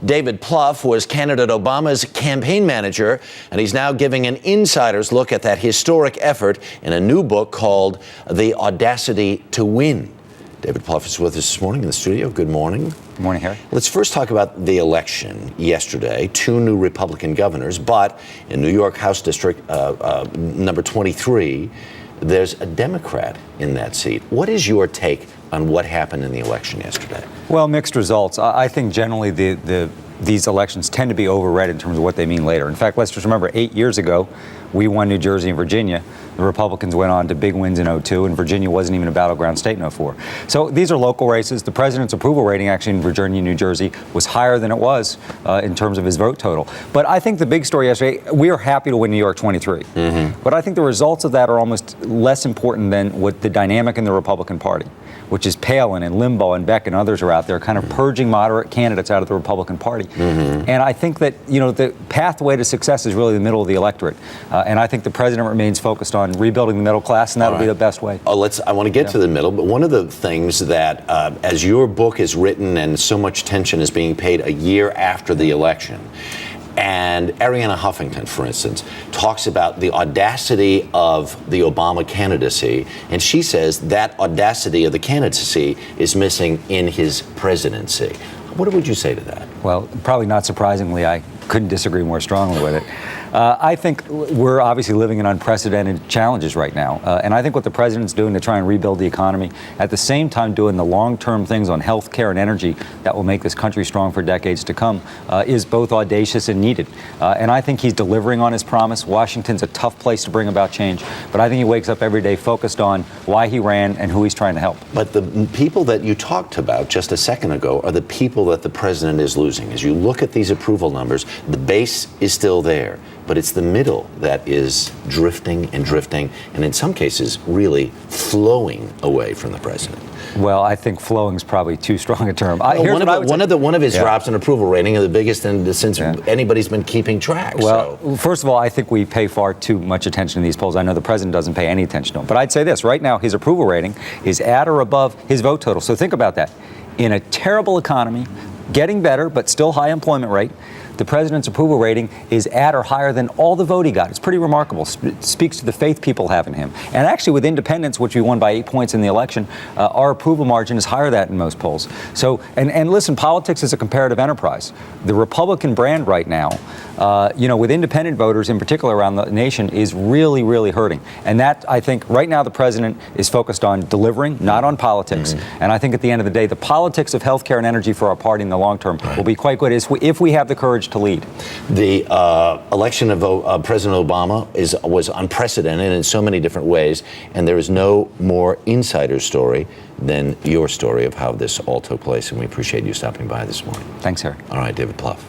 David Plouffe was candidate Obama's campaign manager, and he's now giving an insider's look at that historic effort in a new book called The Audacity to Win. David Plouffe is with us this morning in the studio. Good morning. Good morning, Harry. Let's first talk about the election yesterday. Two new Republican governors, but in New York House District number 23, there's a Democrat in that seat. What is your take on what happened in the election yesterday? Well, mixed results. I think generally these elections tend to be overread in terms of what they mean later. In fact, let's just remember 8 years ago, we won New Jersey and Virginia. The Republicans went on to big wins in 2002, and Virginia wasn't even a battleground state in 2004. So these are local races. The president's approval rating actually in Virginia and New Jersey was higher than it was in terms of his vote total. But I think the big story yesterday, we are happy to win New York 23. But I think the results of that are almost less important than what the dynamic in the Republican Party, which is Palin and Limbaugh and Beck and others are out there kind of purging moderate candidates out of the Republican Party. And I think that, the pathway to success is really the middle of the electorate. And I think the president remains focused on rebuilding the middle class, and that'll be the best way. I want to get to the middle, but one of the things that, as your book is written and so much attention is being paid a year after the election, and Arianna Huffington, for instance, talks about the audacity of the Obama candidacy, and she says that audacity of the candidacy is missing in his presidency. What would you say to that? Well, probably not surprisingly, I couldn't disagree more strongly with it. I think we're obviously living in unprecedented challenges right now. And I think what the president's doing to try and rebuild the economy, at the same time doing the long-term things on health care and energy that will make this country strong for decades to come, is both audacious and needed. And I think he's delivering on his promise. Washington's a tough place to bring about change. But I think he wakes up every day focused on why he ran and who he's trying to help. But the people that you talked about just a second ago are the people that the president is losing. As you look at these approval numbers, the base is still there. But it's the middle that is drifting, and in some cases, really flowing away from the president. Well, I think flowing is probably too strong a term. One of his drops in approval rating are the biggest since anybody's been keeping track. Well, first of all, I think we pay far too much attention to these polls. I know the president doesn't pay any attention to them. But I'd say this, right now, his approval rating is at or above his vote total. So think about that. In a terrible economy, getting better, but still high employment rate, the president's approval rating is at or higher than all the vote he got. It's pretty remarkable. It speaks to the faith people have in him. And actually, with independents, which we won by 8 points in the election, our approval margin is higher than that in most polls. So, and listen, politics is a comparative enterprise. The Republican brand right now, with independent voters in particular around the nation, is really, really hurting. And that, I think, right now the president is focused on delivering, not on politics. And I think at the end of the day, the politics of health care and energy for our party in the long term will be quite good if we have the courage to lead. The election of President Obama was unprecedented in so many different ways, and there is no more insider story than your story of how this all took place, and we appreciate you stopping by this morning. Thanks, Harry. All right, David Plouffe.